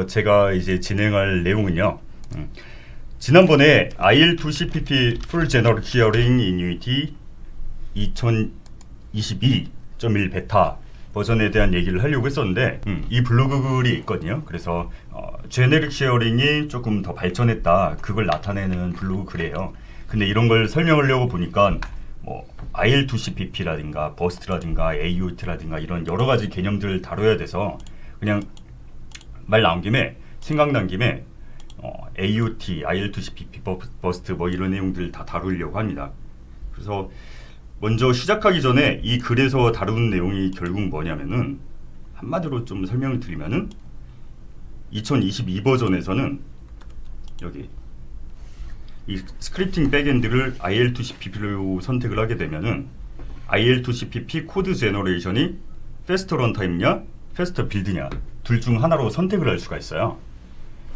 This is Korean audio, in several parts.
제가 이제 진행할 내용은요. 지난번에 IL2CPP Full General Hearing in Unity 2022.1 베타 버전에 대한 얘기를 하려고 했었는데 이 블로그 글이 있거든요. 그래서 제네릭 시어링이 조금 더 발전했다, 그걸 나타내는 블로그 글이에요. 근데 이런 걸 설명하려고 보니까 뭐 IL2CPP라든가 버스트라든가 AOT라든가 이런 여러 가지 개념들을 다뤄야 돼서 그냥 말 나온 김에, 생각난 김에 AOT, IL2CPP, 버스트 뭐 이런 내용들 다 다루려고 합니다. 그래서 먼저 시작하기 전에 이 글에서 다루는 내용이 결국 뭐냐면은, 한마디로 좀 설명을 드리면은 2022 버전에서는 여기 이 스크립팅 백엔드를 IL2CPP로 선택을 하게 되면은 IL2CPP 코드 제너레이션이 패스터 런타임이냐 패스터 빌드냐 둘 중 하나로 선택을 할 수가 있어요.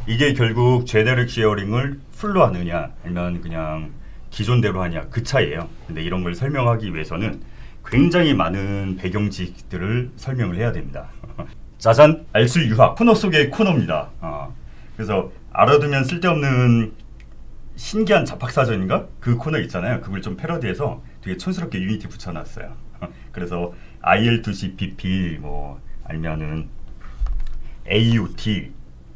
이게 결국 제네릭 시어링을 풀로 하느냐 아니면 그냥 기존대로 하냐, 그 차이예요. 근데 이런 걸 설명하기 위해서는 굉장히 많은 배경 지식들을 설명을 해야 됩니다. 짜잔, 알술 유학 코너 속의 코너입니다. 그래서 알아두면 쓸데없는 신기한 잡학사전인가? 그 코너 있잖아요. 그걸 좀 패러디해서 되게 촌스럽게 유니티 붙여놨어요. 그래서 IL2CPP 뭐 아니면은 AOT,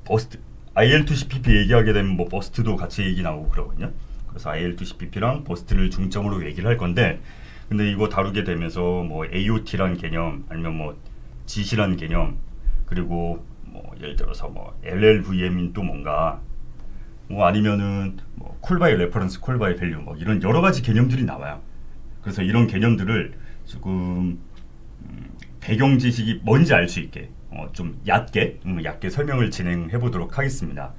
버스트, IL2CPP 얘기하게 되면 뭐 버스트도 같이 얘기 나오고 그러거든요. 그래서 IL2CPP랑 버스트를 중점으로 얘기를 할 건데, 근데 이거 다루게 되면서 뭐 AOT라는 개념 아니면 뭐 GC라는 개념, 그리고 뭐 예를 들어서 뭐 LLVM인 또 뭔가 뭐 아니면은 뭐 콜바이 레퍼런스, 콜바이 밸류 뭐 이런 여러 가지 개념들이 나와요. 그래서 이런 개념들을 조금 배경 지식이 뭔지 알 수 있게 좀 얕게 설명을 진행해 보도록 하겠습니다.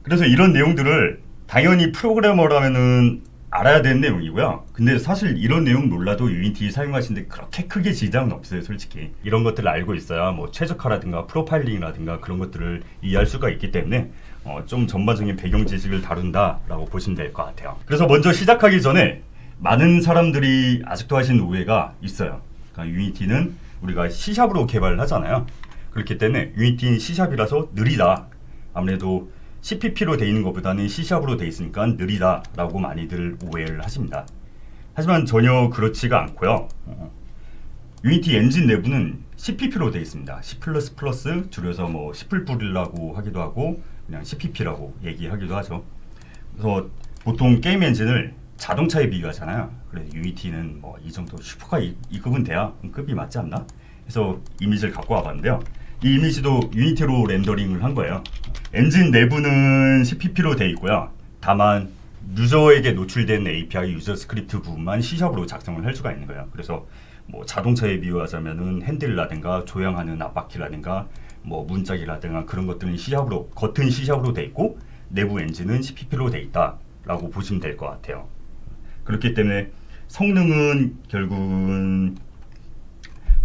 그래서 이런 내용들을 당연히 프로그래머라면은 알아야 되는 내용이고요. 근데 사실 이런 내용 몰라도 유니티 사용하시는데 그렇게 크게 지장은 없어요, 솔직히. 이런 것들을 알고 있어야 뭐 최적화라든가 프로파일링이라든가 그런 것들을 이해할 수가 있기 때문에 좀 전반적인 배경 지식을 다룬다라고 보시면 될 것 같아요. 그래서 먼저 시작하기 전에 많은 사람들이 아직도 하시는 오해가 있어요. 그러니까 유니티는 우리가 C샵으로 개발을 하잖아요. 그렇기 때문에 유니티는 C샵이라서 느리다, 아무래도 CPP로 돼 있는 것보다는 C샵으로 돼 있으니까 느리다라고 많이들 오해를 하십니다. 하지만 전혀 그렇지가 않고요. 유니티 엔진 내부는 CPP로 돼 있습니다. C++ 줄여서 뭐 C++이라고 하기도 하고 그냥 CPP라고 얘기하기도 하죠. 그래서 보통 게임 엔진을 자동차에 비교하잖아요. 그래서 유니티는 뭐 이 정도 슈퍼카 이 급은 돼야 급이 맞지 않나? 그래서 이미지를 갖고 와봤는데요. 이 이미지도 유니티로 렌더링을 한 거예요. 엔진 내부는 CPP로 돼 있고요. 다만 유저에게 노출된 API 유저 스크립트 부분만 C샵으로 작성을 할 수가 있는 거예요. 그래서 뭐 자동차에 비유하자면은 핸들이라든가 조향하는 앞바퀴라든가 뭐 문짝이라든가 그런 것들은 C샵으로, 겉은 C샵으로 돼 있고 내부 엔진은 CPP로 돼 있다라고 보시면 될 것 같아요. 그렇기 때문에 성능은 결국은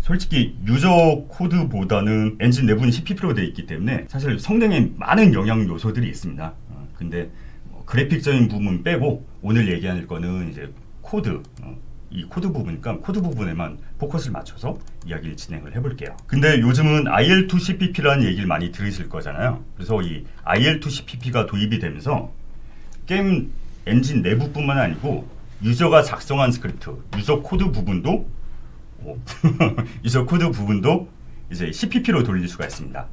솔직히 유저 코드보다는 엔진 내부는 CPP로 되어 있기 때문에 사실 성능에 많은 영향 요소들이 있습니다. 근데 그래픽적인 부분 빼고 오늘 얘기할 거는 이제 코드, 이 코드 부분이니까 코드 부분에만 포커스를 맞춰서 이야기를 진행을 해볼게요. 근데 요즘은 IL2CPP라는 얘기를 많이 들으실 거잖아요. 그래서 이 IL2CPP가 도입이 되면서 게임 엔진 내부뿐만 아니고 유저가 작성한 스크립트, 유저 코드 부분도 유저 코드 부분도 이제 CPP로 돌릴 수가 있습니다.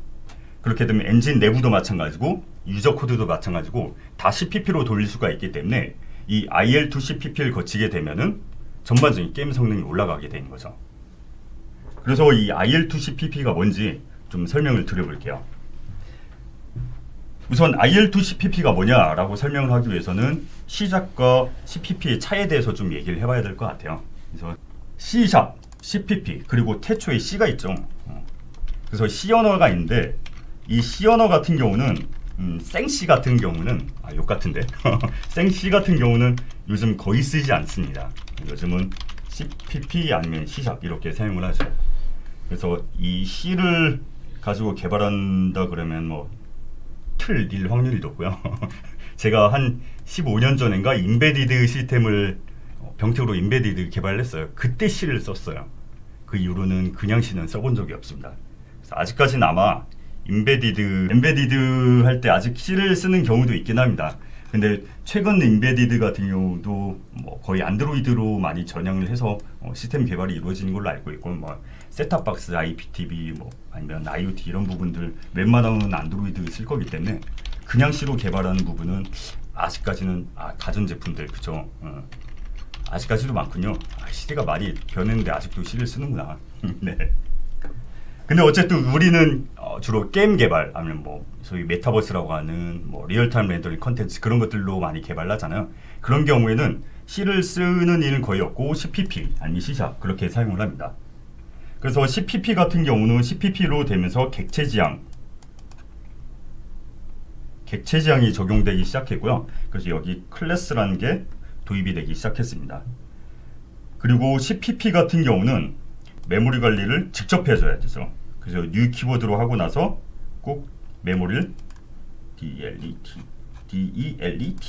그렇게 되면 엔진 내부도 마찬가지고 유저 코드도 마찬가지고 다 CPP로 돌릴 수가 있기 때문에 이 IL2CPP를 거치게 되면은 전반적인 게임 성능이 올라가게 되는 거죠. 그래서 이 IL2CPP가 뭔지 좀 설명을 드려볼게요. 우선 IL2CPP가 뭐냐라고 설명을 하기 위해서는 C샵과 CPP의 차이에 대해서 좀 얘기를 해봐야 될 것 같아요. 그래서 C샵, CPP, 그리고 태초에 C가 있죠. 그래서 C 언어가 있는데 이 C 언어 같은 경우는 생C 같은 경우는 욕 같은데 생C 같은 경우는 요즘 거의 쓰지 않습니다. 요즘은 CPP 아니면 C샵 이렇게 사용을 하죠. 그래서 이 C를 가지고 개발한다 그러면 뭐 틀릴 확률이 높고요. 제가 한 15년 전인가 인베디드 시스템을 병택으로 인베디드 개발을 했어요. 그때 C를 썼어요. 그 이후로는 그냥 C는 써본 적이 없습니다. 그래서 아직까지는 아마 embedded 할 때 아직 C를 쓰는 경우도 있긴 합니다. 근데 최근 embedded 같은 경우도 뭐 거의 안드로이드로 많이 전향을 해서 시스템 개발이 이루어지는 걸로 알고 있고, 뭐 셋탑박스, IPTV, 뭐 아니면 IoT 이런 부분들 웬만하면 안드로이드 쓸 거기 때문에 그냥 C로 개발하는 부분은 아직까지는 가전제품들 그죠? 아직까지도 많군요. 시대가 많이 변했는데 아직도 C를 쓰는구나. 네. 근데 어쨌든 우리는 주로 게임 개발 아니면 뭐 소위 메타버스라고 하는 뭐 리얼타임 렌더링 컨텐츠 그런 것들로 많이 개발하잖아요. 그런 경우에는 C를 쓰는 일은 거의 없고 CPP 아니면 C# 그렇게 사용을 합니다. 그래서 CPP 같은 경우는 CPP로 되면서 객체 지향이 적용되기 시작했고요. 그래서 여기 클래스라는 게 도입이 되기 시작했습니다. 그리고 CPP 같은 경우는 메모리 관리를 직접 해줘야 되죠. 그래서 new 키워드로 하고 나서 꼭 메모리를 delete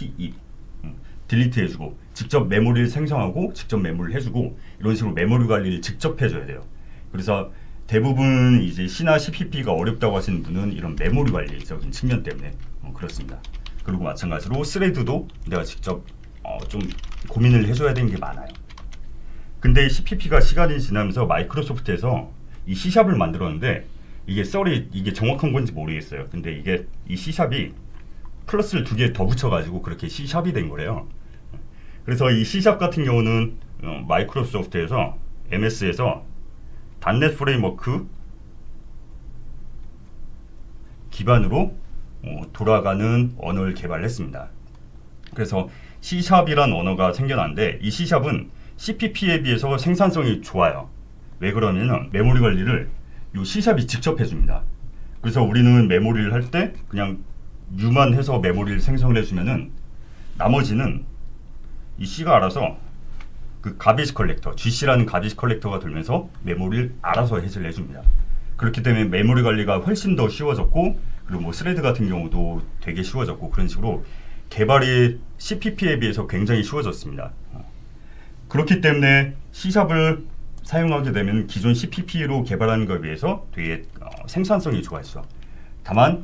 딜리트 해주고 직접 메모리를 생성하고 직접 메모리를 해주고 이런 식으로 메모리 관리를 직접 해줘야 돼요. 그래서 대부분 이제 C나 CPP가 어렵다고 하시는 분은 이런 메모리 관리적인 측면 때문에 그렇습니다. 그리고 마찬가지로 스레드도 내가 직접 좀 고민을 해줘야 되는 게 많아요. 근데 CPP가 시간이 지나면서 마이크로소프트에서 이 C샵을 만들었는데 이게 정확한 건지 모르겠어요. 근데 이게 이 C샵이 플러스를 2개 더 붙여가지고 그렇게 C샵이 된 거래요. 그래서 이 C샵 같은 경우는 마이크로소프트에서 MS에서 .NET 프레임워크 기반으로 돌아가는 언어를 개발했습니다. 그래서 C샵이란 언어가 생겨났는데 이 C샵은 CPP에 비해서 생산성이 좋아요. 왜 그러냐면 메모리 관리를 이 C샵이 직접 해줍니다. 그래서 우리는 메모리를 할 때 그냥 U만 해서 메모리를 생성을 해주면은 나머지는 이 C가 알아서 그 가비지 컬렉터, GC라는 가비지 컬렉터가 돌면서 메모리를 알아서 해제를 해줍니다. 그렇기 때문에 메모리 관리가 훨씬 더 쉬워졌고, 그리고 뭐 스레드 같은 경우도 되게 쉬워졌고, 그런 식으로 개발이 CPP에 비해서 굉장히 쉬워졌습니다. 그렇기 때문에 C샵을 사용하게 되면 기존 CPP로 개발하는 것에 비해서 되게 생산성이 좋아졌죠. 다만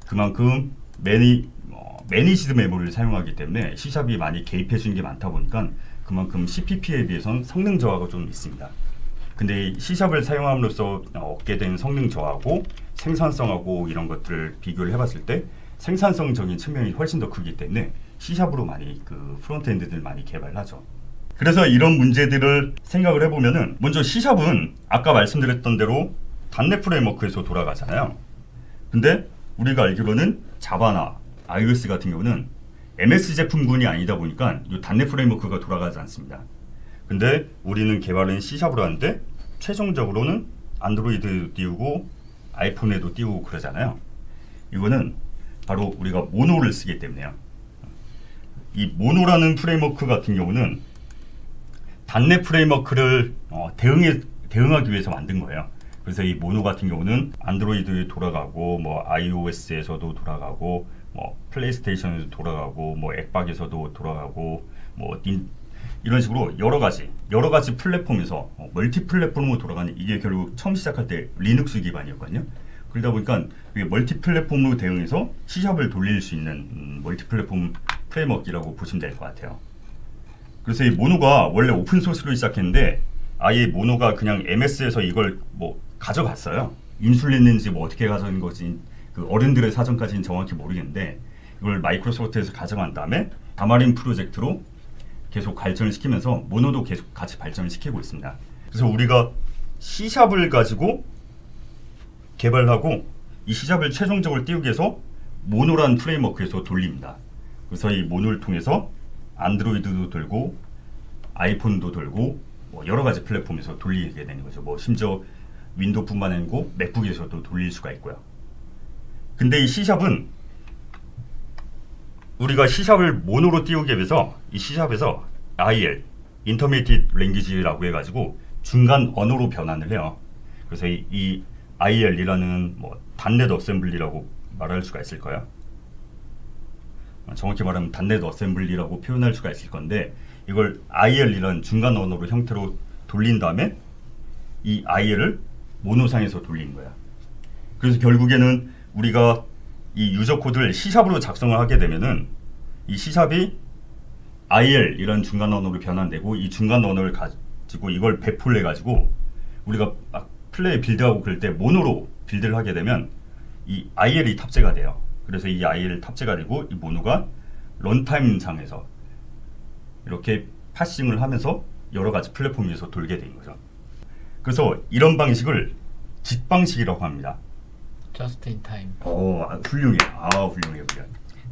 그만큼 매니지드 메모리를 사용하기 때문에 C샵이 많이 개입해 주는 게 많다 보니까 그만큼 CPP에 비해서는 성능 저하가 좀 있습니다. 근데 C샵을 사용함으로써 얻게 된 성능 저하고 생산성하고 이런 것들을 비교를 해봤을 때 생산성적인 측면이 훨씬 더 크기 때문에 C샵으로 많이 그 프론트엔드들 많이 개발을 하죠. 그래서 이런 문제들을 생각을 해보면은 먼저 C샵은 아까 말씀드렸던 대로 .NET 프레임워크에서 돌아가잖아요. 근데 우리가 알기로는 자바나 iOS 같은 경우는 MS 제품군이 아니다 보니까 이 .NET 프레임워크가 돌아가지 않습니다. 근데 우리는 개발은 C샵으로 하는데 최종적으로는 안드로이드 띄우고 아이폰에도 띄우고 그러잖아요. 이거는 바로 우리가 모노를 쓰기 때문에요. 이 모노라는 프레임워크 같은 경우는 .NET 프레임워크를 대응하기 위해서 만든 거예요. 그래서 이 모노 같은 경우는 안드로이드에 돌아가고 뭐 iOS에서도 돌아가고 뭐 플레이스테이션에도 돌아가고 뭐 엑박에서도 돌아가고 뭐 이런 식으로 여러 가지 플랫폼에서 멀티 플랫폼으로 돌아가는, 이게 결국 처음 시작할 때 리눅스 기반이었거든요. 그러다 보니까 멀티 플랫폼으로 대응해서 C샵을 돌릴 수 있는 멀티 플랫폼 프레임워크라고 보시면 될 것 같아요. 그래서 이 모노가 원래 오픈 소스로 시작했는데 아예 모노가 그냥 MS에서 이걸 뭐 가져갔어요. 인수했는지 뭐 어떻게 가져간 거지 그 어른들의 사정까지는 정확히 모르겠는데 이걸 마이크로소프트에서 가져간 다음에 다마린 프로젝트로 계속 발전을 시키면서 모노도 계속 같이 발전을 시키고 있습니다. 그래서 우리가 C샵을 가지고 개발하고 이 C샵을 최종적으로 띄우기 위해서 모노라는 프레임워크에서 돌립니다. 그래서 이 모노를 통해서 안드로이드도 돌고 아이폰도 돌고 뭐 여러 가지 플랫폼에서 돌리게 되는 거죠. 뭐 심지어 윈도우뿐만 아니고 맥북에서도 돌릴 수가 있고요. 근데 이 C샵은 우리가 C샵을 모노로 띄우기 위해서 이 C샵에서 IL, Intermediate Language라고 해가지고 중간 언어로 변환을 해요. 그래서 이 IL이라는 뭐 .NET 어셈블리라고 말할 수가 있을 거예요. 정확히 말하면 .NET 어셈블리라고 표현할 수가 있을 건데 이걸 IL이라는 중간 언어로 형태로 돌린 다음에 이 IL을 모노상에서 돌리는 거야. 그래서 결국에는 우리가 이 유저 코드를 C샵으로 작성을 하게 되면은 이 C샵이 IL 이런 중간 언어로 변환되고 이 중간 언어를 가지고 이걸 배포를 해가지고 우리가 막 플레이 빌드하고 그럴 때 모노로 빌드를 하게 되면 이 IL이 탑재가 돼요. 그래서 이 IL 탑재가 되고 이 모노가 런타임 상에서 이렇게 파싱을 하면서 여러 가지 플랫폼 위에서 돌게 되는 거죠. 그래서 이런 방식을 JIT 방식이라고 합니다. Just in time. 훌륭해. 훌륭해.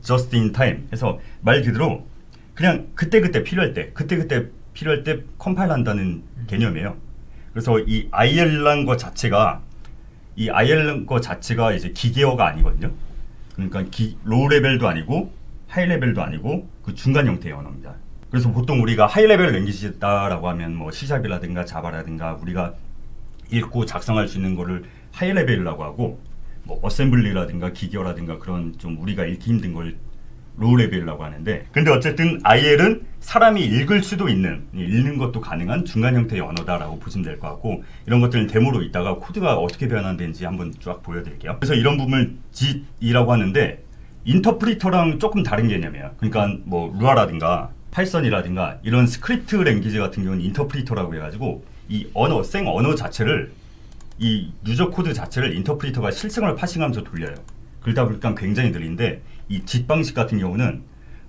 Just in time 해서 말 그대로 그냥 그때그때 필요할 때 컴파일 한다는 개념이에요. 그래서 이 IL란 것 자체가 이제 기계어가 아니거든요. 그러니까 로우 레벨도 아니고 하이 레벨도 아니고 그 중간 형태의 언어입니다. 그래서 보통 우리가 하이 레벨 랭귀지다라고 하면 뭐 C샵이라든가 자바라든가 우리가 읽고 작성할 수 있는 거를 하이 레벨이라고 하고 뭐 어셈블리라든가 기계어라든가 그런 좀 우리가 읽기 힘든 걸 로우 레벨이라고 하는데, 근데 어쨌든 IL은 사람이 읽을 수도 있는, 읽는 것도 가능한 중간 형태의 언어다라고 보시면 될 것 같고, 이런 것들은 데모로 있다가 코드가 어떻게 변환되는지 한번 쫙 보여드릴게요. 그래서 이런 부분을 JIT이라고 하는데 인터프리터랑 조금 다른 개념이에요. 그러니까 뭐 루아라든가 파이썬이라든가 이런 스크립트 랭귀지 같은 경우는 인터프리터라고 해가지고 이 언어, 생 언어 자체를, 이 유저 코드 자체를 인터프리터가 실생활 파싱하면서 돌려요. 그러다 보니까 굉장히 느린데, 이 JIT 방식 같은 경우는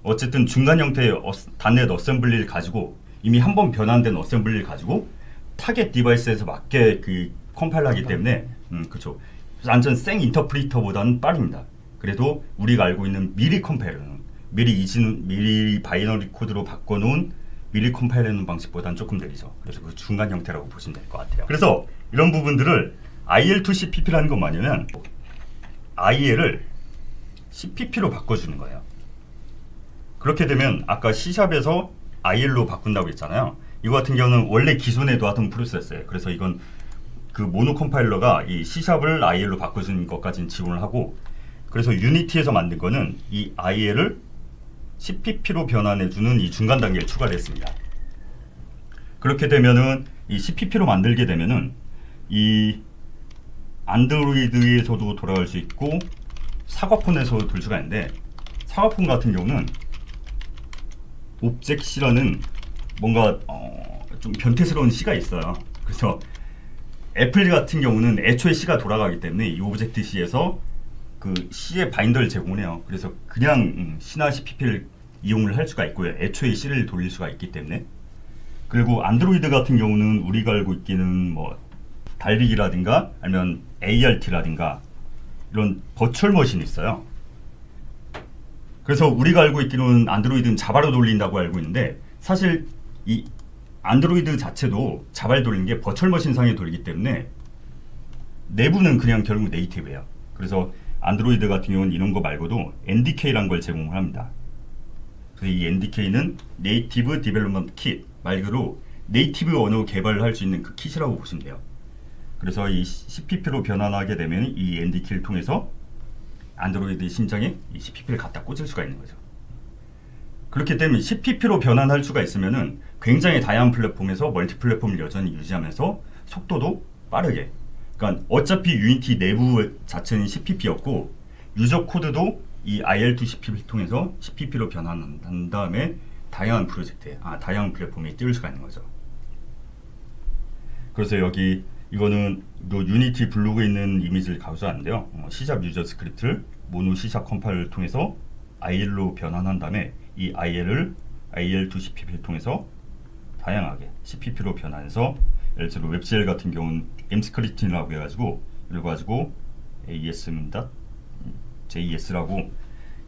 어쨌든 중간 형태의 단넷 어셈블리를 가지고 이미 한번 변환된 어셈블리를 가지고 타겟 디바이스에서 맞게 그 컴파일하기 때문에 그렇죠. 완전 생 인터프리터보다는 빠릅니다. 그래도 우리가 알고 있는 미리 컴파일러는 미리 바이너리 코드로 바꿔놓은 미리 컴파일하는 방식보다는 조금 느리죠. 그래서 그 중간 형태라고 보시면 될 것 같아요. 그래서 이런 부분들을 IL to CPP라는 건 뭐냐면 IL을 CPP로 바꿔주는 거예요. 그렇게 되면 아까 C샵에서 IL로 바꾼다고 했잖아요. 이거 같은 경우는 원래 기존에도 하던 프로세스예요. 그래서 이건 그 모노 컴파일러가 이 C샵을 IL로 바꿔주는 것까지는 지원을 하고, 그래서 유니티에서 만든 거는 이 IL을 CPP로 변환해주는 이 중간 단계를 추가를 했습니다. 그렇게 되면은 이 CPP로 만들게 되면은 이 안드로이드에서도 돌아갈 수 있고 사과폰에서도 돌 수가 있는데, 사과폰 같은 경우는 옵젝C라는 뭔가 좀 변태스러운 C가 있어요. 그래서 애플 같은 경우는 애초에 C가 돌아가기 때문에 이 오브젝트 C에서 그 C의 바인더를 제공해요. 그래서 그냥 C나 CPP를 이용을 할 수가 있고요. 애초에 C를 돌릴 수가 있기 때문에. 그리고 안드로이드 같은 경우는 우리가 알고 있기는 뭐 달빅이라든가 아니면 ART라든가 이런 버추얼 머신이 있어요. 그래서 우리가 알고 있기로는 안드로이드는 자바로 돌린다고 알고 있는데, 사실 이 안드로이드 자체도 자바를 돌리는 게 버추얼 머신 상에 돌리기 때문에 내부는 그냥 결국 네이티브예요. 그래서 안드로이드 같은 경우는 이런 거 말고도 NDK라는 걸 제공을 합니다. 그래서 이 NDK는 네이티브 디벨롭먼트 킷, 말 그대로 네이티브 언어 개발을 할 수 있는 그 킷이라고 보시면 돼요. 그래서 이 CPP로 변환하게 되면 이 NDK를 통해서 안드로이드 심장에 이 CPP를 갖다 꽂을 수가 있는 거죠. 그렇기 때문에 CPP로 변환할 수가 있으면은 굉장히 다양한 플랫폼에서 멀티 플랫폼을 여전히 유지하면서 속도도 빠르게, 그러니까 어차피 유니티 내부 자체는 CPP였고 유저 코드도 이 IL2 CPP를 통해서 CPP로 변환한 다음에 다양한 프로젝트에, 다양한 플랫폼에 띄울 수가 있는 거죠. 그래서 여기 이거는 유니티 블로그에 있는 이미지를 가져왔는데요. C샵 유저 스크립트를 모노 C샵 컴파일을 통해서 IL로 변환한 다음에 이 IL을 IL2 CPP를 통해서 다양하게 CPP로 변환해서, 예를 들어 웹GL 같은 경우는 mScripting이라고 해가지고 AS.JS라고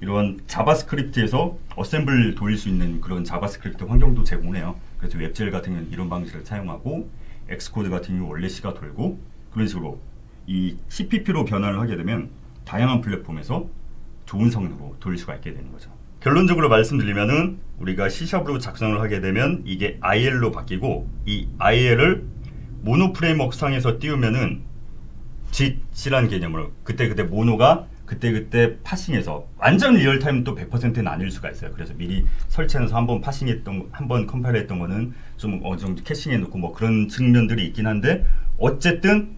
이런 자바스크립트에서 어셈블 돌릴 수 있는 그런 자바스크립트 환경도 제공해요. 그래서 웹GL 같은 경우는 이런 방식을 사용하고, 엑스코드 같은 경우 원래 C가 돌고, 그런 식으로 이 CPP로 변환을 하게 되면 다양한 플랫폼에서 좋은 성능으로 돌릴 수가 있게 되는 거죠. 결론적으로 말씀드리면은 우리가 C샵으로 작성을 하게 되면 이게 IL로 바뀌고, 이 IL을 모노 프레임워크 상에서 띄우면은 JIT이라는 개념으로 그때 모노가 그때 파싱해서 완전 리얼타임 또 100%는 아닐 수가 있어요. 그래서 미리 설치해서 한번 한번 컴파일했던 거는 좀 어느 정도 캐싱해 놓고 뭐 그런 측면들이 있긴 한데, 어쨌든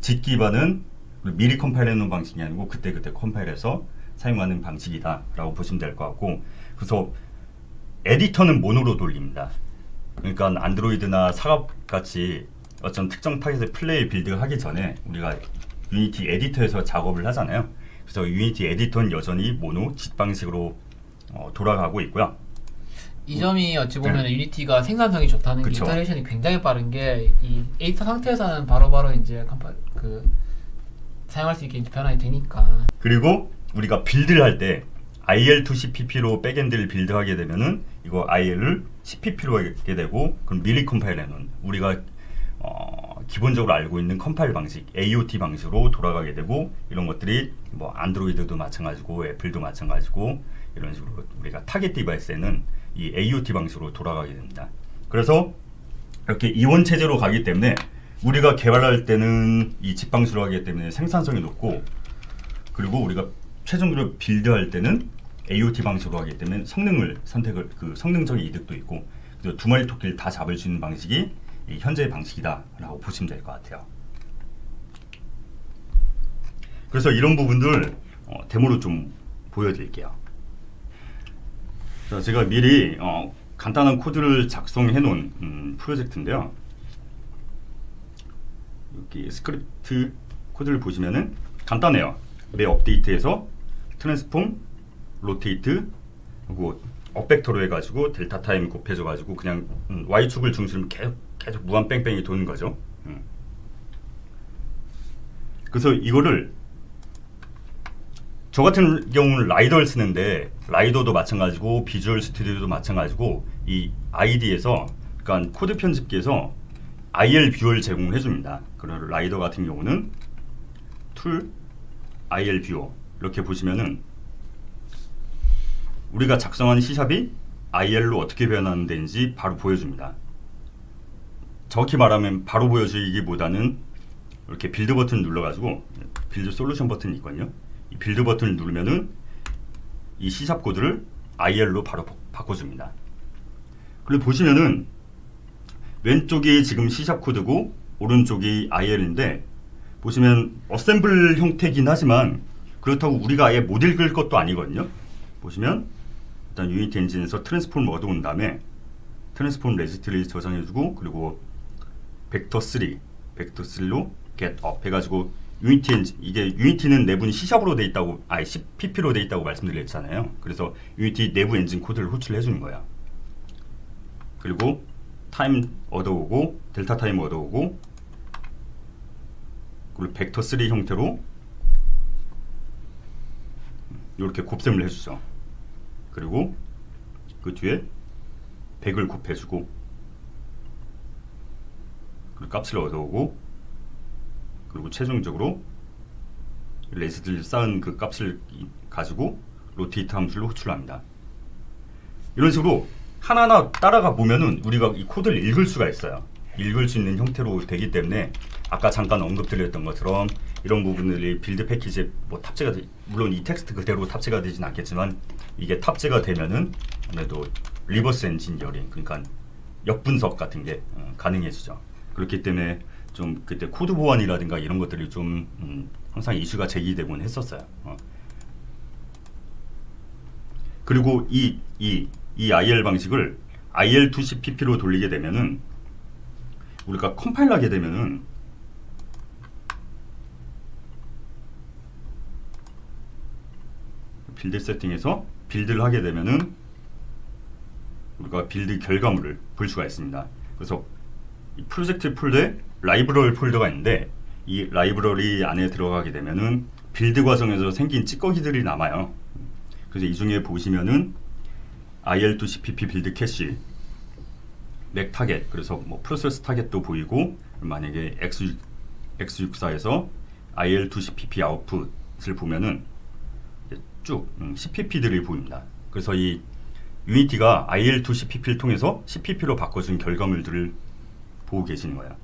JIT 기반은 미리 컴파일해 놓은 방식이 아니고 그때그때 컴파일해서 사용하는 방식이다라고 보시면 될 것 같고, 그래서 에디터는 모노로 돌립니다. 그러니까 안드로이드나 사갑같이 어떤 특정 타겟의 플레이 빌드를 하기 전에 우리가 유니티 에디터에서 작업을 하잖아요. 그래서 유니티 에디터는 여전히 모노 짓 방식으로 돌아가고 있고요. 이 점이 어찌 보면 유니티가 생산성이 좋다는 게, 그쵸. 이터레이션이 굉장히 빠른 게 이 에디터 상태에서는 바로바로 이제 사용할 수 있게 이제 변환이 되니까. 그리고 우리가 빌드를 할 때 IL2CPP로 백엔드를 빌드하게 되면은 이거 IL을 CPP로 하게 되고, 그럼 미리 컴파일해놓은 우리가 기본적으로 알고 있는 컴파일 방식 AOT 방식으로 돌아가게 되고, 이런 것들이 뭐 안드로이드도 마찬가지고 애플도 마찬가지고 이런 식으로 우리가 타겟 디바이스에는 이 AOT 방식으로 돌아가게 됩니다. 그래서 이렇게 이원 체제로 가기 때문에 우리가 개발할 때는 이 집 방식으로 하기 때문에 생산성이 높고, 그리고 우리가 최종적으로 빌드할 때는 AOT 방식으로 하기 때문에 성능적인 이득도 있고, 그래서 두 마리 토끼를 다 잡을 수 있는 방식이 이 현재의 방식이다라고 보시면 될 것 같아요. 그래서 이런 부분들 데모로 좀 보여드릴게요. 자, 제가 미리 간단한 코드를 작성해 놓은 프로젝트인데요. 여기 스크립트 코드를 보시면은 간단해요. 매 업데이트에서 트랜스폼, 로테이트, 그리고 업벡터로 해가지고 델타 타임 곱해줘가지고 그냥 Y축을 중심으로 계속 무한 뺑뺑이 도는 거죠. 그래서 이거를 저 같은 경우는 라이더를 쓰는데, 라이더도 마찬가지고 비주얼 스튜디오도 마찬가지고 이 ID에서, 그러니까 코드 편집기에서 IL 뷰어를 제공을 해줍니다. 그리고 라이더 같은 경우는 툴 IL 뷰어 이렇게 보시면은 우리가 작성한 C샵이 IL로 어떻게 변하는 데인지 바로 보여줍니다. 정확히 말하면 바로 보여주기보다는 이렇게 빌드 버튼 눌러가지고, 빌드 솔루션 버튼이 있거든요. 이 빌드 버튼을 누르면은 이 C샵 코드를 IL로 바로 바꿔줍니다. 그리고 보시면은 왼쪽이 지금 C샵 코드고 오른쪽이 IL인데, 보시면 어셈블 형태긴 하지만 그렇다고 우리가 아예 못 읽을 것도 아니거든요. 보시면 일단 유니티 엔진에서 트랜스폼 얻어온 다음에 트랜스폼 레지스트를 저장해주고, 그리고 벡터3로 get up 해가지고 유니티 엔진, 이게 유니티는 내부는 C샵으로 돼 있다고, CPP로 돼 있다고 말씀드렸잖아요. 그래서 유니티 내부 엔진 코드를 호출해 주는 거야. 그리고 타임 얻어오고 델타 타임 얻어오고, 그리고 벡터3 형태로 이렇게 곱셈을 해주죠. 그리고 그 뒤에 100을 곱해주고, 그리고 값을 얻어오고, 그리고 최종적으로 레지스트를 쌓은 그 값을 가지고 로테이트 함수를 호출합니다. 이런 식으로 하나하나 따라가 보면은 우리가 이 코드를 읽을 수가 있어요. 읽을 수 있는 형태로 되기 때문에 아까 잠깐 언급드렸던 것처럼 이런 부분들이 빌드 패키지에 뭐 탑재가 물론 이 텍스트 그대로 탑재가 되진 않겠지만, 이게 탑재가 되면은 아무래도 리버스 엔지니어링, 그러니까 역분석 같은 게 가능해지죠. 그렇기 때문에 좀 그때 코드 보안이라든가 이런 것들이 좀 항상 이슈가 제기되곤 했었어요. 그리고 이 IL 방식을 IL2CPP로 돌리게 되면은, 우리가 컴파일하게 되면은 빌드 세팅에서 빌드를 하게 되면은 우리가 빌드 결과물을 볼 수가 있습니다. 그래서 이 프로젝트 폴더에 라이브러리 폴더가 있는데, 이 라이브러리 안에 들어가게 되면은 빌드 과정에서 생긴 찌꺼기들이 남아요. 그래서 이 중에 보시면은 IL2CPP 빌드 캐시, 맥 타겟, 그래서 뭐 프로세스 타겟도 보이고, 만약에 X64에서 IL2CPP 아웃풋을 보면은 쭉 CPP들이 보입니다. 그래서 이 유니티가 IL2CPP를 통해서 CPP로 바꿔준 결과물들을 보고 계시는 거예요.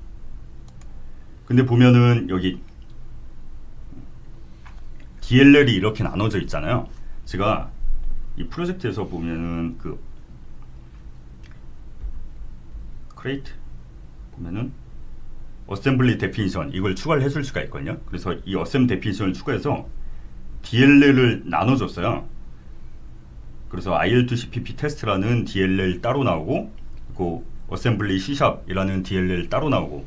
근데 보면은 여기 DLL이 이렇게 나눠져 있잖아요. 제가 이 프로젝트에서 보면은 그 크레이트 보면은 어셈블리 데피니션 이걸 추가를 해줄 수가 있거든요. 그래서 이 어셈 데피니션을 추가해서 DLL을 나눠줬어요. 그래서 IL2CPP 테스트라는 DLL 따로 나오고, 그 어셈블리 C샵이라는 DLL 따로 나오고,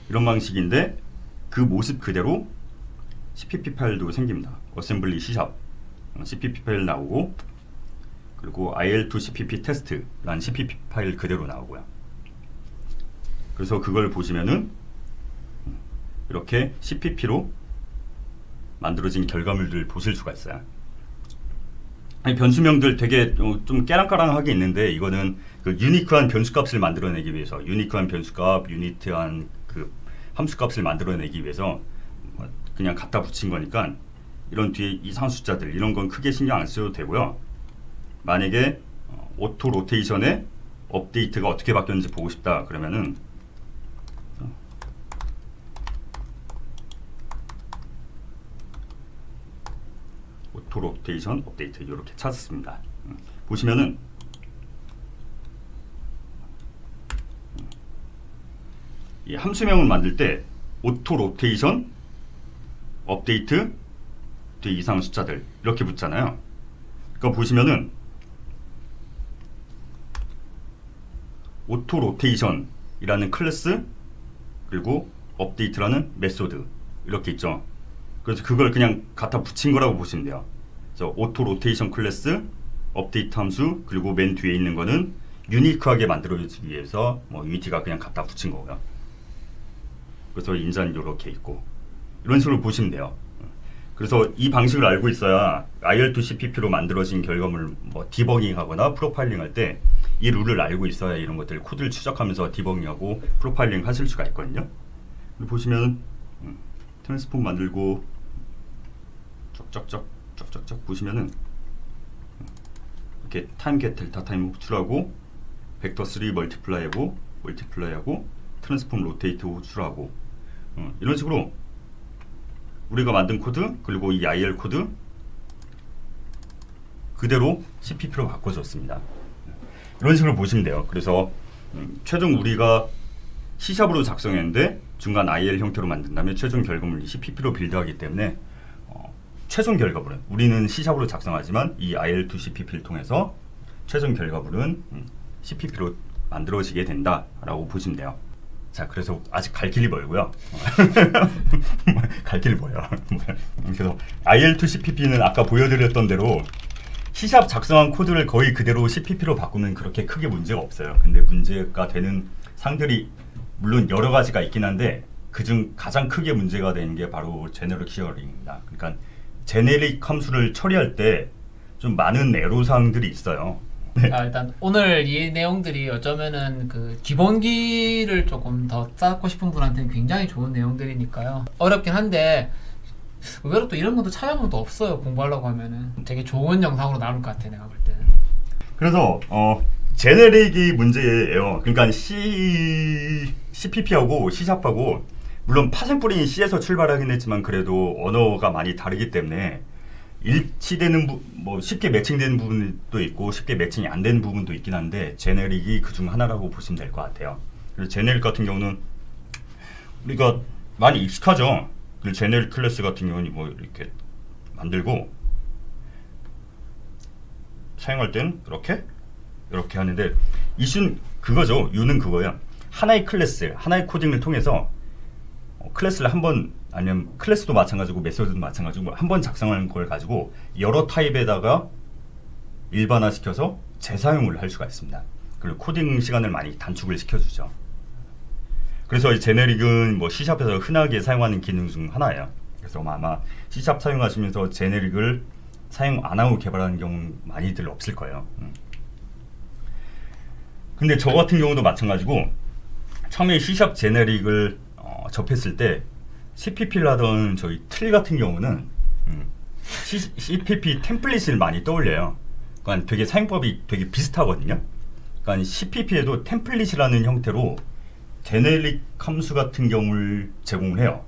이런 방식인데 그 모습 그대로 CPP 파일도 생깁니다. 어셈블리 C샵 CPP 파일 나오고, 그리고 IL2CPP 테스트라는 CPP 파일 그대로 나오고요. 그래서 그걸 보시면은 이렇게 CPP로 만들어진 결과물들 보실 수가 있어요. 아니, 변수명들 되게 좀 깨랑까랑하게 있는데, 이거는 그 유니크한 변수값을 만들어내기 위해서, 유니크한 변수값, 유니트한 그 함수값을 만들어내기 위해서 그냥 갖다 붙인 거니까 이런 뒤에 이상 숫자들 이런 건 크게 신경 안 써도 되고요. 만약에 오토 로테이션의 업데이트가 어떻게 바뀌었는지 보고 싶다 그러면은 오토 로테이션 업데이트 이렇게 찾았습니다. 보시면은 이 함수명을 만들 때 오토 로테이션 업데이트 뒤에 이상 숫자들 이렇게 붙잖아요. 그러니까 보시면은 오토 로테이션이라는 클래스 그리고 업데이트라는 메소드 이렇게 있죠. 그래서 그걸 그냥 갖다 붙인 거라고 보시면 돼요. 그래서 오토 로테이션 클래스, 업데이트 함수, 그리고 맨 뒤에 있는 거는 유니크하게 만들어주기 위해서 뭐 유니티가 그냥 갖다 붙인 거고요. 그래서 인자는 이렇게 있고 이런 식으로 보시면 돼요. 그래서 이 방식을 알고 있어야 IL2CPP로 만들어진 결과물 뭐 디버깅하거나 프로파일링 할 때 이 룰을 알고 있어야 이런 것들 코드를 추적하면서 디버깅하고 프로파일링 하실 수가 있거든요. 보시면 트랜스폼 만들고 쩍쩍쩍 보시면은 이렇게 타임 겟 델타 타임 호출하고 벡터 3 멀티플라이하고 트랜스폼 로테이트 호출하고 이런 식으로 우리가 만든 코드 그리고 이 IL 코드 그대로 CPP로 바꿔줬습니다. 이런 식으로 보시면 돼요. 그래서 최종 우리가 C샵으로 작성했는데 중간 IL 형태로 만든 다음에 최종 결과물이 CPP로 빌드하기 때문에 최종 결과물은 우리는 C샵으로 작성하지만 이 IL2CPP를 통해서 최종 결과물은 CPP로 만들어지게 된다라고 보시면 돼요. 자, 그래서 아직 갈 길이 멀고요. 갈 길이 멀어요. 그래서 IL2CPP는 아까 보여드렸던 대로 C샵 작성한 코드를 거의 그대로 CPP로 바꾸면 그렇게 크게 문제가 없어요. 근데 문제가 되는 상들이 물론 여러 가지가 있긴 한데 그중 가장 크게 문제가 되는 게 바로 제네릭 시어링입니다. 그러니까 제네릭 함수를 처리할 때 좀 많은 애로사항들이 있어요. 일단 오늘 이 내용들이 어쩌면은 그 기본기를 조금 더 쌓고 싶은 분한테는 굉장히 좋은 내용들이니까요. 어렵긴 한데 의외로 또 이런 것도 찾아보면 또 없어요. 공부하려고 하면은 되게 좋은 영상으로 나올 것 같아 내가 볼 때는. 그래서 제네릭이 문제예요. 그러니까 CPP하고 C샵하고 물론 파생뿌리인 C에서 출발하긴 했지만 그래도 언어가 많이 다르기 때문에 일치되는 뭐 쉽게 매칭되는 부분도 있고 쉽게 매칭이 안 되는 부분도 있긴 한데 제네릭이 그중 하나라고 보시면 될 것 같아요. 그래서 제네릭 같은 경우는 우리가 많이 익숙하죠. 그 제네릭 클래스 같은 경우는 뭐 이렇게 만들고 사용할 때는 이렇게 하는데 이슈는 그거죠. U는 그거야. 하나의 클래스, 하나의 코딩을 통해서 클래스를 한번 아니면 클래스도 마찬가지고 메소드도 마찬가지고 한번 작성하는 걸 가지고 여러 타입에다가 일반화시켜서 재사용을 할 수가 있습니다. 그리고 코딩 시간을 많이 단축을 시켜주죠. 그래서 이 제네릭은 뭐 C샵에서 흔하게 사용하는 기능 중 하나예요. 그래서 아마 C샵 사용하시면서 제네릭을 사용 안 하고 개발하는 경우 많이들 없을 거예요. 근데 저 같은 경우도 마찬가지고 처음에 C샵 제네릭을 접했을 때 CPP를 하던 저희 틀 같은 경우는 CPP 템플릿을 많이 떠올려요. 그러니까 되게 사용법이 되게 비슷하거든요. 그러니까 CPP에도 템플릿이라는 형태로 제네릭 함수 같은 경우를 제공을 해요.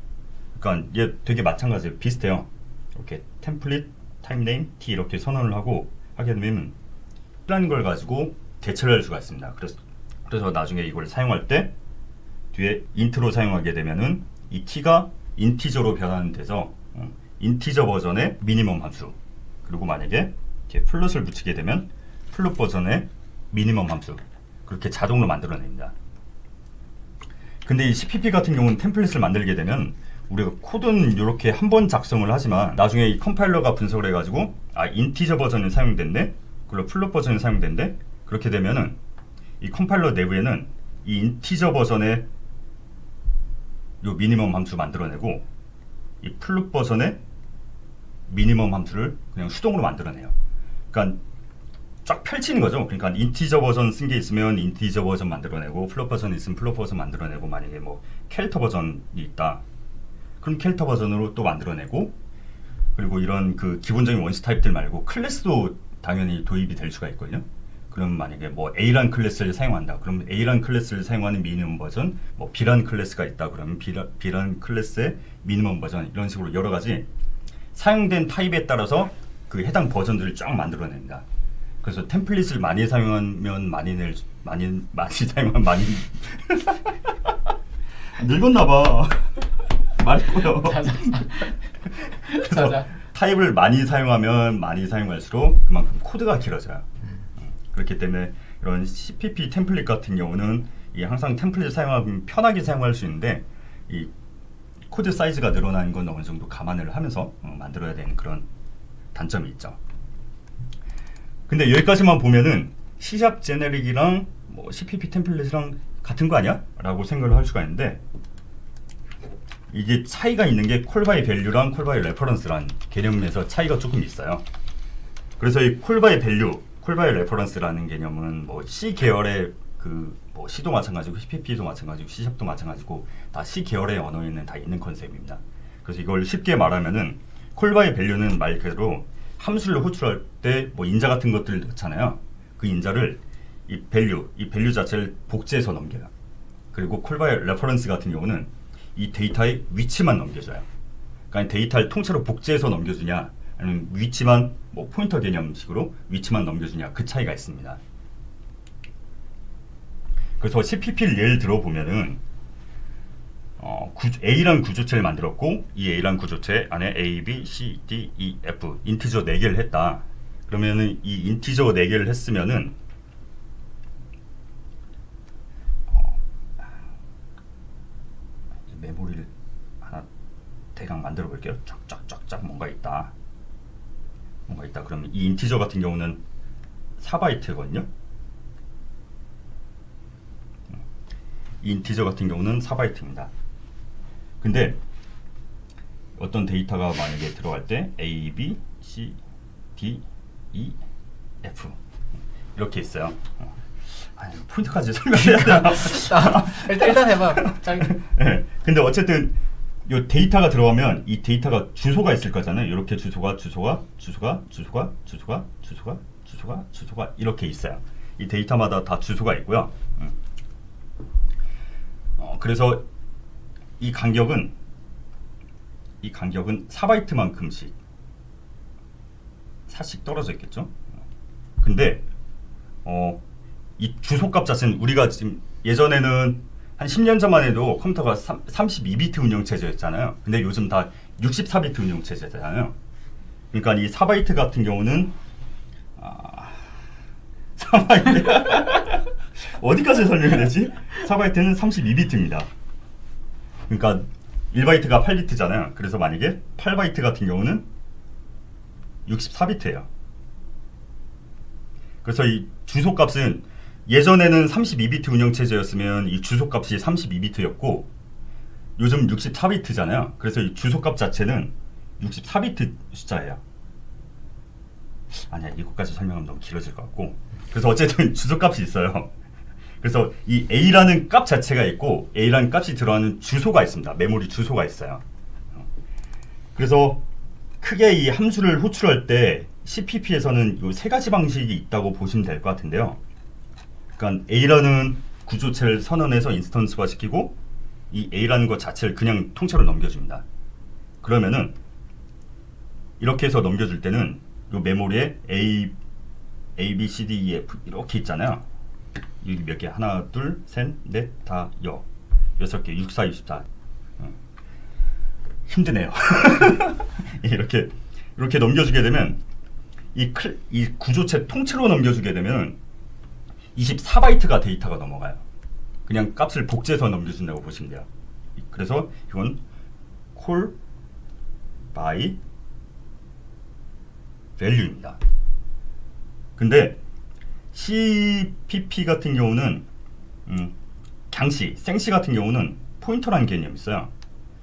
그러니까 얘 되게 마찬가지예요. 비슷해요. 이렇게 템플릿 타임네임 t 이렇게 선언을 하고 하게 되면 이라는 걸 가지고 대체를 할 수가 있습니다. 그래서 나중에 이걸 사용할 때 뒤에 int로 사용하게 되면은 이 키가 인티저로 변환돼서 인티저 버전의 미니멈 함수, 그리고 만약에 이렇게 플롯을 붙이게 되면 플롯 버전의 미니멈 함수, 그렇게 자동으로 만들어냅니다. 근데 이 CPP 같은 경우는 템플릿을 만들게 되면 우리가 코드는 이렇게 한 번 작성을 하지만 나중에 이 컴파일러가 분석을 해가지고 인티저 버전이 사용된대, 그리고 플롯 버전이 사용된대. 그렇게 되면은 이 컴파일러 내부에는 이 인티저 버전의 요 미니멈 함수 만들어내고 이 플롯 버전의 미니멈 함수를 그냥 수동으로 만들어내요. 그러니까 쫙 펼치는 거죠. 그러니까 인티저 버전 쓴 게 있으면 인티저 버전 만들어내고, 플롯 버전이 있으면 플롯 버전 만들어내고, 만약에 뭐 캐릭터 버전이 있다 그럼 캐릭터 버전으로 또 만들어내고, 그리고 이런 그 기본적인 원시 타입들 말고 클래스도 당연히 도입이 될 수가 있거든요. 그럼 만약에 뭐 A란 클래스를 사용한다 그럼 A란 클래스를 사용하는 미니멈 버전, 뭐 B란 클래스가 있다 그러면 B란 클래스의 미니멈 버전, 이런 식으로 여러 가지 사용된 타입에 따라서 그 해당 버전들을 쫙 만들어냅니다. 그래서 템플릿을 많이 사용하면 많이 사용하면 많이 늙었나봐. 말고요. 그래서 타입을 많이 사용하면 많이 사용할수록 그만큼 코드가 길어져요. 그렇기 때문에 이런 CPP 템플릿 같은 경우는 이 항상 템플릿을 사용하면 편하게 사용할 수 있는데 이 코드 사이즈가 늘어나는 건 어느 정도 감안을 하면서 만들어야 되는 그런 단점이 있죠. 근데 여기까지만 보면은 C# 제네릭이랑 뭐 CPP 템플릿이랑 같은 거 아니야? 라고 생각을 할 수가 있는데, 이게 차이가 있는 게 콜바이 밸류랑 콜바이 레퍼런스란 개념에서 차이가 조금 있어요. 그래서 이 콜바이 밸류, 콜바이 레퍼런스라는 개념은 뭐 C 계열의 뭐 C도 마찬가지고 CPP도 마찬가지고 C#도 마찬가지고 다 C 계열의 언어에는 다 있는 컨셉입니다. 그래서 이걸 쉽게 말하면은 콜바이 밸류는 말 그대로 함수를 호출할 때 뭐 인자 같은 것들을 넣잖아요. 그 인자를 이 밸류 자체를 복제해서 넘겨요. 그리고 콜바이 레퍼런스 같은 경우는 이 데이터의 위치만 넘겨줘요. 그러니까 데이터를 통째로 복제해서 넘겨주냐, 아니면 위치만 뭐 포인터 개념식으로 위치만 넘겨주냐, 그 차이가 있습니다. 그래서 CPP를 예를 들어 보면은 A란 구조체를 만들었고 이 A란 구조체 안에 A, B, C, D, E, F 인티저 4개를 했다. 그러면은 이 인티저 4개를 했으면은 메모리를 하나 대강 만들어 볼게요. 쫙쫙쫙쫙 뭔가 있다. 그러면 이 인티저 같은 경우는 4바이트거든요. 이 인티저 같은 경우는 4바이트입니다. 근데 어떤 데이터가 만약에 들어갈 때 A, B, C, D, E, F 이렇게 있어요. 포인트까지 설명해야 되나? 일단 해봐. 네, 근데 어쨌든 이 데이터가 들어가면 이 데이터가 주소가 있을 거잖아요. 이렇게 주소가 이렇게 있어요. 이 데이터마다 다 주소가 있고요. 그래서 이 간격은 4바이트만큼씩 4씩 떨어져 있겠죠. 근데 이 주소값 자체는 우리가 지금 예전에는 한 10년 전만 해도 컴퓨터가 32비트 운영체제였잖아요. 근데 요즘 다 64비트 운영체제잖아요. 그러니까 이 4바이트 같은 경우는 4바이트 어디까지 설명해야 되지? 4바이트는 32비트입니다. 그러니까 1바이트가 8비트잖아요. 그래서 만약에 8바이트 같은 경우는 64비트예요. 그래서 이 주소값은 예전에는 32비트 운영체제였으면 이 주소값이 32비트였고 요즘 64비트잖아요. 그래서 이 주소값 자체는 64비트 숫자예요. 아니야, 이것까지 설명하면 너무 길어질 것 같고, 그래서 어쨌든 주소값이 있어요. 그래서 이 A라는 값 자체가 있고 A라는 값이 들어가는 주소가 있습니다. 메모리 주소가 있어요. 그래서 크게 이 함수를 호출할 때 CPP에서는 이 세 가지 방식이 있다고 보시면 될 것 같은데요. 그러니까 A라는 구조체를 선언해서 인스턴스화 시키고 이 A라는 것 자체를 그냥 통째로 넘겨줍니다. 그러면은 이렇게 해서 넘겨줄 때는 이 메모리에 A, B, C, D, E, F 이렇게 있잖아요. 여기 몇 개? 하나, 둘, 셋, 넷, 다, 여. 6개 64, 64. 힘드네요. 이렇게 넘겨주게 되면 이 구조체 통째로 넘겨주게 되면 24바이트가 데이터가 넘어가요. 그냥 값을 복제해서 넘겨준다고 보시면 돼요. 그래서 이건 call by value입니다. 근데 CPP 같은 경우는 강시, 생시 같은 경우는 포인터라는 개념이 있어요.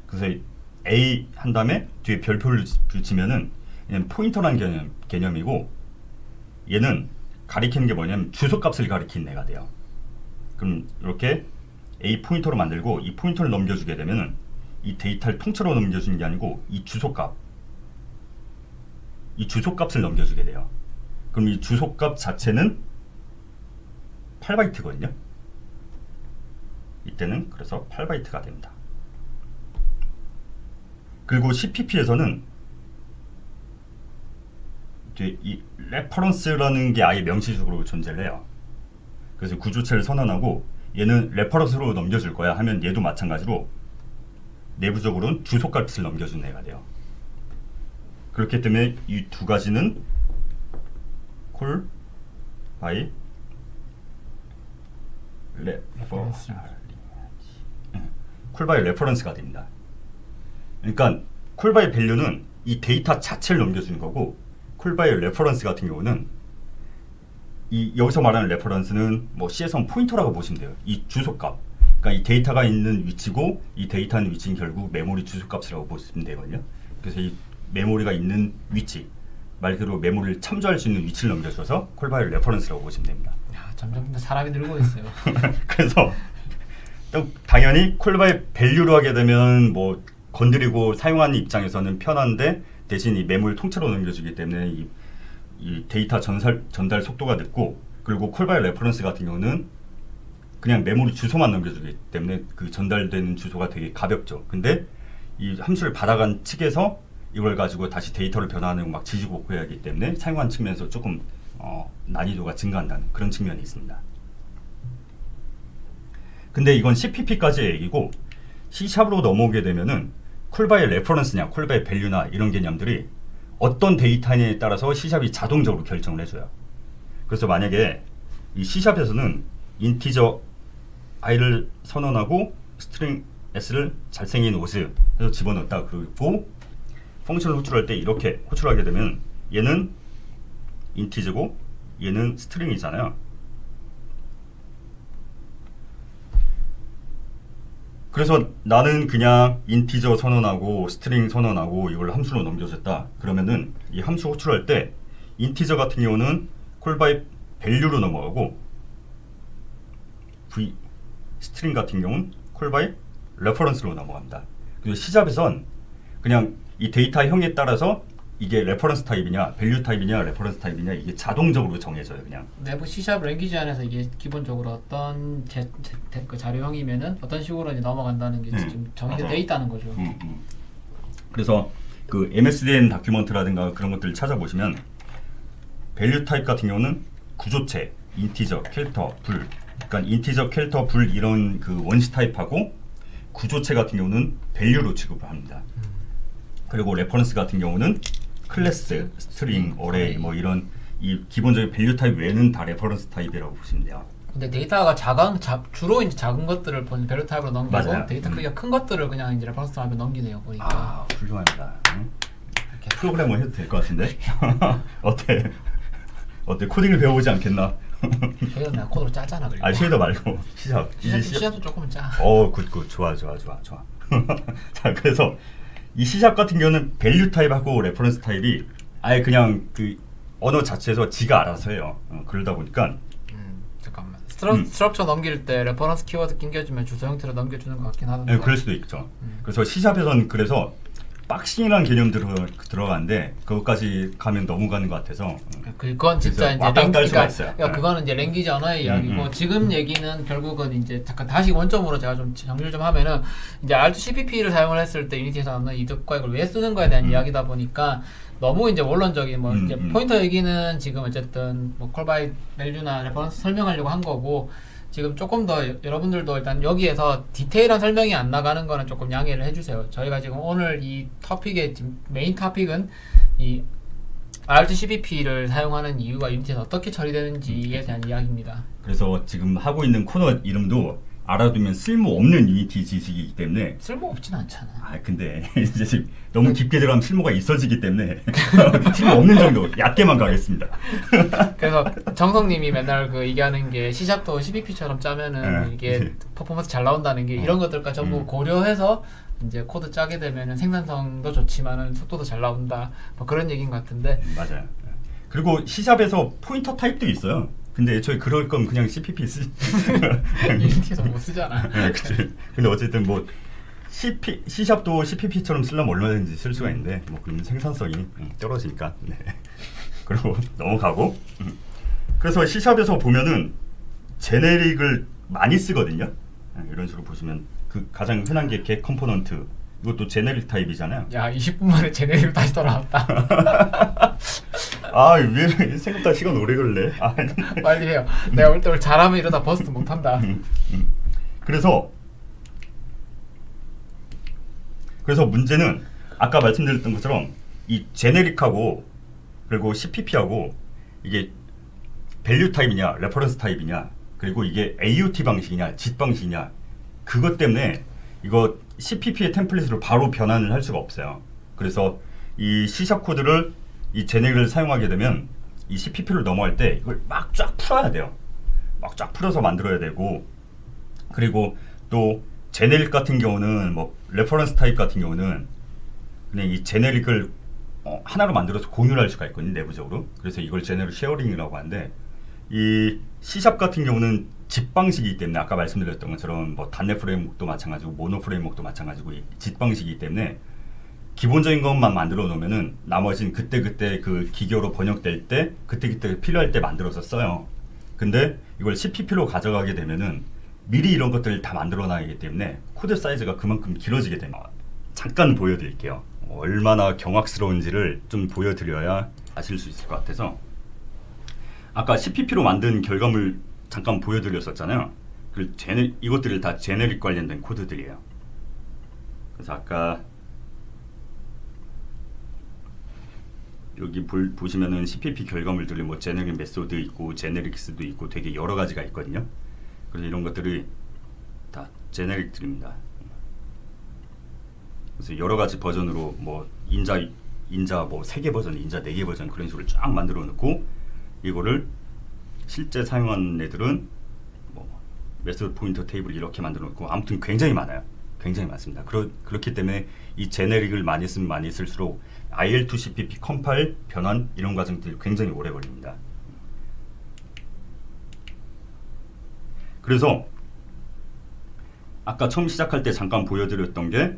그래서 A 한 다음에 뒤에 별표를 붙이면은 얘는 포인터라는 개념이고, 얘는 가리키는 게 뭐냐면 주소값을 가리키는 애가 돼요. 그럼 이렇게 A 포인터로 만들고 이 포인터를 넘겨주게 되면은 이 데이터를 통째로 넘겨주는 게 아니고 이 주소값을 넘겨주게 돼요. 그럼 이 주소값 자체는 8바이트거든요. 이때는 그래서 8바이트가 됩니다. 그리고 CPP에서는 이제 이 레퍼런스라는 게 아예 명시적으로 존재를 해요. 그래서 구조체를 선언하고 얘는 레퍼런스로 넘겨줄 거야 하면 얘도 마찬가지로 내부적으로는 주소값을 넘겨주는 애가 돼요. 그렇기 때문에 이 두 가지는 call by 레퍼런스가 됩니다. 그러니까 call by value는 이 데이터 자체를 넘겨주는 거고, call by reference 같은 경우는 여기서 말하는 레퍼런스는 뭐 C에서는 포인터라고 보시면 돼요. 이 주소값, 그러니까 이 데이터가 있는 위치고 이 데이터 있는 위치는 결국 메모리 주소값이라고 보시면 되거든요. 그래서 이 메모리가 있는 위치, 말 그대로 메모리를 참조할 수 있는 위치를 넘겨줘서 call by reference라고 보시면 됩니다. 야, 점점 사람이 늘고 있어요. 그래서 또 당연히 call by value로 하게 되면 뭐 건드리고 사용하는 입장에서는 편한데, 대신 이 메모리를 통째로 넘겨주기 때문에 이 데이터 전달 속도가 늦고, 그리고 call by reference 같은 경우는 그냥 메모리 주소만 넘겨주기 때문에 그 전달되는 주소가 되게 가볍죠. 근데 이 함수를 받아간 측에서 이걸 가지고 다시 데이터를 변화하는 막 지지고 해야 하기 때문에 사용하는 측면에서 조금 난이도가 증가한다는 그런 측면이 있습니다. 근데 이건 CPP까지의 얘기고, C샵으로 넘어오게 되면은 call by reference냐 call by value나 이런 개념들이 어떤 데이터냐에 따라서 C샵이 자동적으로 결정을 해줘요. 그래서 만약에 이 C샵에서는 인티저 i를 선언하고 스트링 s를 잘생긴 옷을 해서 집어넣었다, 그리고 펑션을 호출할 때 이렇게 호출하게 되면 얘는 인티저고 얘는 스트링이잖아요. 그래서 나는 그냥 인티저 선언하고 스트링 선언하고 이걸 함수로 넘겨줬다. 그러면은 이 함수 호출할 때 인티저 같은 경우는 call by value로 넘어가고, 스트링 같은 경우는 call by reference로 넘어갑니다. 그리고 C샵에선 그냥 이 데이터형에 따라서 이게 레퍼런스 타입이냐 밸류 타입이냐 레퍼런스 타입이냐 이게 자동적으로 정해져요. 그냥 내부 C# 랭귀지 안에서 이게 기본적으로 어떤 그 자료형이면은 어떤 식으로 이제 넘어간다는 게 지금 정해져 있다는 거죠. 그래서 그 MSDN 다큐먼트라든가 그런 것들을 찾아보시면 밸류 타입 같은 경우는 구조체, 인티저, 캐릭터, 불, 그러니까 인티저, 캐릭터, 불 이런 그 원시 타입하고, 구조체 같은 경우는 밸류로 취급을 합니다. 그리고 레퍼런스 같은 경우는 클래스, 스트링, 어레이 뭐 이런 이 기본적인 밸류 타입 외에는 다 레퍼런스 타입이라고 보시면 돼요. 근데 데이터가 주로 이제 작은 것들을 밸류 타입으로 넘기고, 맞아요. 데이터 크기가 큰 것들을 그냥 이제 레퍼런스 타입으로 넘기네요. 보니까. 아, 훌륭합니다. 프로그래머 해도 될 것 같은데? 어때? 코딩을 배워보지 않겠나? 저희가 내가 코드로 짜잖아. 아, 쉐이더 말고 C샵. C샵도 조금 짜. 굿. 좋아. 자, 그래서 이 C샵 같은 경우는 밸류 타입하고 레퍼런스 타입이 아예 그냥 그 언어 자체에서 지가 알아서 해요. 그러다 보니까 잠깐만. 스트럭처 넘길 때 레퍼런스 키워드 낑겨주면 주소 형태로 넘겨주는 것 같긴 하던데. 네, 그럴 수도 있죠. 그래서 C샵에서는 그래서 박싱이라는 개념 들어가는데 그것까지 가면 너무 가는 것 같아서 그건 진짜 이제 그거는 이제 랭귀지 언어의 이야기고, 지금 얘기는 결국은 이제 잠깐 다시 원점으로 제가 좀 정리를 좀 하면은, 이제 R2CPP를 사용을 했을 때 유니티에서는 이득과 이걸 왜 쓰는 거에 대한 이야기다 보니까 너무 이제 원론적인 뭐 이제 포인터 얘기는 지금 어쨌든 뭐 콜 바이 밸류나 레퍼런스 설명하려고 한 거고, 지금 조금 더 여러분들도 일단 여기에서 디테일한 설명이 안 나가는 거는 조금 양해를 해주세요. 저희가 지금 오늘 이 토픽의 지금 메인 토픽은 이 R2CPP를 사용하는 이유가 유니티에서 어떻게 처리되는지에 대한 이야기입니다. 그래서 지금 하고 있는 코너 이름도 알아두면 쓸모없는 유니티 지식이기 때문에 쓸모없진 않잖아. 근데 이제 지금 너무 깊게 들어가면 쓸모가 있어지기 때문에 쓸모없는 정도 얕게만 가겠습니다. 그래서 정성님이 맨날 그 얘기하는 게 C샵도 CPP처럼 짜면은 이게 퍼포먼스 잘 나온다는 게 이런 것들까지 전부 고려해서 이제 코드 짜게 되면은 생산성도 좋지만은 속도도 잘 나온다. 뭐 그런 얘기인 것 같은데. 맞아요. 그리고 C샵에서 포인터 타입도 있어요. 근데 애초에 그럴 거면 그냥 CPP 쓰. 유니티에서 못 쓰잖아. 네, 그치. 근데 어쨌든 뭐 C샵도 CPP처럼 쓰려면 얼마든지 쓸 수가 있는데 뭐 그러면 생산성이 떨어지니까. 네. 그리고 넘어가고. 그래서 C샵에서 보면은 제네릭을 많이 쓰거든요. 이런 식으로 보시면 그 가장 흔한 게 get 컴포넌트. 이것도 제네릭 타입이잖아요. 야, 20분 만에 제네릭 다시 돌아왔다. 왜 생각보다 시간 오래 걸래? 빨리 해요. 내가 올 때 오늘 잘하면 이러다 버스트 못한다. 그래서 문제는 아까 말씀드렸던 것처럼 이 제네릭하고 그리고 CPP하고 이게 밸류 타입이냐 레퍼런스 타입이냐 그리고 이게 AUT 방식이냐 JIT 방식이냐 그것 때문에 이거 CPP의 템플릿으로 바로 변환을 할 수가 없어요. 그래서 이 C샵 코드를 이 제네릭을 사용하게 되면 이 CPP를 넘어갈 때 이걸 막 쫙 풀어야 돼요. 막 쫙 풀어서 만들어야 되고 그리고 또 제네릭 같은 경우는 뭐 레퍼런스 타입 같은 경우는 그냥 이 제네릭을 하나로 만들어서 공유를 할 수가 있거든요. 내부적으로. 그래서 이걸 제네릭 쉐어링이라고 하는데 이 C샵 같은 경우는 JIT 방식이기 때문에 아까 말씀드렸던 것처럼 뭐 단넷 프레임워크도 마찬가지고 모노 프레임워크도 마찬가지고 이 JIT 방식이기 때문에 기본적인 것만 만들어 놓으면은 나머지는 그때그때 그 기계로 번역될 때 그때그때 필요할 때 만들어서 써요. 근데 이걸 CPP로 가져가게 되면은 미리 이런 것들을 다 만들어 놔야기 때문에 코드 사이즈가 그만큼 길어지게 됩니다. 잠깐 보여드릴게요. 얼마나 경악스러운지를 좀 보여드려야 아실 수 있을 것 같아서 아까 CPP로 만든 결과물 잠깐 보여드렸었잖아요. 이것들을 다 제네릭 관련된 코드들이에요. 그래서 아까 여기 보시면은 CPP 결과물들이 뭐 제네릭 메소드 있고 제네릭스도 있고 되게 여러 가지가 있거든요. 그래서 이런 것들이 다 제네릭들입니다. 그래서 여러 가지 버전으로 뭐 인자 뭐 3개 버전, 인자 4개 버전 그런 식으로 쫙 만들어 놓고 이거를 실제 사용하는 애들은 뭐 메소드 포인터 테이블 이렇게 만들어 놓고 아무튼 굉장히 많아요. 굉장히 많습니다. 그렇기 때문에 이 제네릭을 많이 쓰면 많이 쓸수록 IL2CPP 컴파일, 변환 이런 과정들이 굉장히 오래 걸립니다. 그래서 아까 처음 시작할 때 잠깐 보여드렸던 게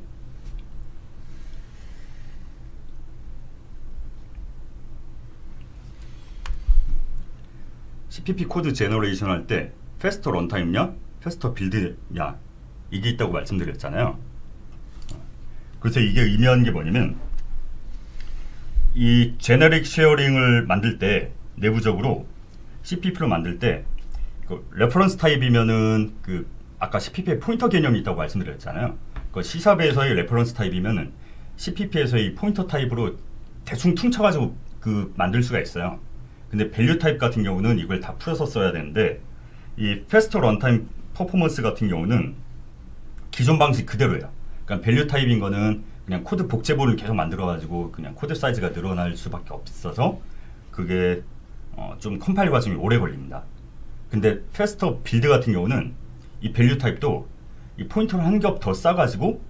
CPP 코드 제너레이션 할 때 패스터 런타임이냐 패스터 빌드냐 이게 있다고 말씀드렸잖아요. 그래서 이게 의미하는 게 뭐냐면 이 제너릭 쉐어링을 만들 때 내부적으로 CPP로 만들 때 그 레퍼런스 타입이면은 그 아까 CPP에 포인터 개념이 있다고 말씀드렸잖아요. 그 C샵에서의 레퍼런스 타입이면은 CPP에서의 포인터 타입으로 대충 퉁쳐가지고 그 만들 수가 있어요. 근데 밸류 타입 같은 경우는 이걸 다 풀어서 써야 되는데 이 패스터 런타임 퍼포먼스 같은 경우는 기존 방식 그대로예요. 그러니까 밸류 타입인 거는 그냥 코드 복제본을 계속 만들어가지고 그냥 코드 사이즈가 늘어날 수밖에 없어서 그게 좀 컴파일 과정이 오래 걸립니다. 근데 패스터 빌드 같은 경우는 이 밸류 타입도 이 포인터를 한 겹 더 싸가지고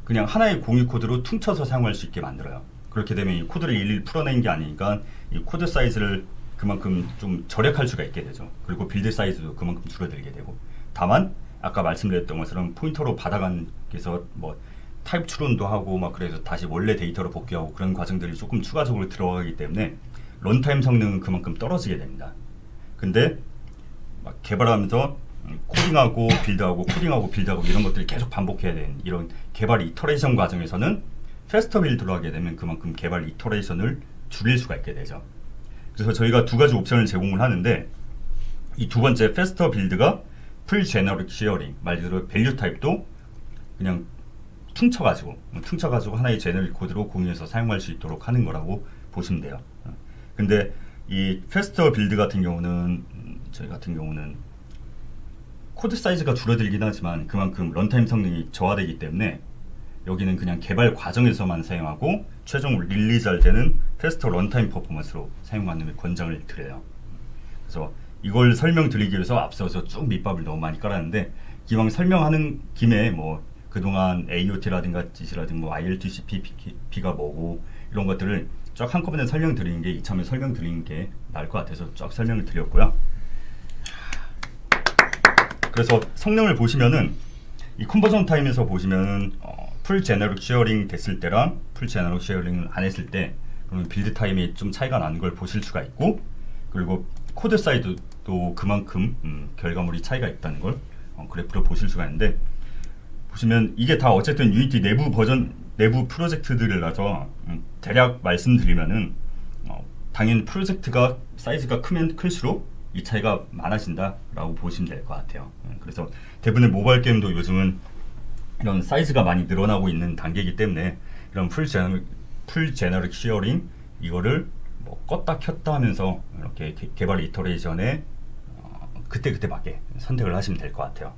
그냥 하나의 공유 코드로 퉁쳐서 사용할 수 있게 만들어요. 그렇게 되면 이 코드를 일일이 풀어낸 게 아니니까 이 코드 사이즈를 그만큼 좀 절약할 수가 있게 되죠. 그리고 빌드 사이즈도 그만큼 줄어들게 되고 다만 아까 말씀드렸던 것처럼 포인터로 받아가면서 뭐 타입 추론도 하고 막 그래서 다시 원래 데이터로 복귀하고 그런 과정들이 조금 추가적으로 들어가기 때문에 런타임 성능은 그만큼 떨어지게 됩니다. 근데 막 개발하면서 코딩하고 빌드하고 코딩하고 빌드하고 이런 것들을 계속 반복해야 되는 이런 개발 이터레이션 과정에서는 패스터 빌드로 하게 되면 그만큼 개발 이터레이션을 줄일 수가 있게 되죠. 그래서 저희가 두 가지 옵션을 제공을 하는데 이 두 번째 패스터 빌드가 풀 제너릭 시어링, 말 그대로 밸류 타입도 그냥 퉁쳐가지고 하나의 제너릭 코드로 공유해서 사용할 수 있도록 하는 거라고 보시면 돼요. 근데 이 페스터 빌드 같은 경우는 저희 같은 경우는 코드 사이즈가 줄어들긴 하지만 그만큼 런타임 성능이 저하되기 때문에 여기는 그냥 개발 과정에서만 사용하고 최종 릴리즈할 때는 페스터 런타임 퍼포먼스로 사용하는 걸 권장을 드려요. 그래서 이걸 설명드리기 위해서 앞서서 쭉 밑밥을 너무 많이 깔았는데 기왕 설명하는 김에 뭐 그동안 AOT라든가 GC라든가 뭐 ILTCP가 뭐고 이런 것들을 쫙 한꺼번에 설명드리는 게 이참에 설명드리는 게 나을 것 같아서 쫙 설명을 드렸고요. 그래서 성능을 보시면은 이 컨버전 타임에서 보시면은 풀 제너릭 쉐어링 됐을 때랑 풀 제너릭 쉐어링을 안 했을 때 그러면 빌드 타임이 좀 차이가 나는 걸 보실 수가 있고, 그리고 코드 사이즈도 그만큼 결과물이 차이가 있다는 걸 그래프로 보실 수가 있는데, 보시면 이게 다 어쨌든 유니티 내부 프로젝트들이라서 대략 말씀드리면은 당연히 프로젝트가 사이즈가 크면 클수록 이 차이가 많아진다라고 보시면 될 것 같아요. 그래서 대부분의 모바일 게임도 요즘은 이런 사이즈가 많이 늘어나고 있는 단계이기 때문에 이런 풀 제너릭 시어링 이거를 뭐 껐다 켰다 하면서 이렇게 개발 이터레이션에 그때 맞게 선택을 하시면 될 것 같아요.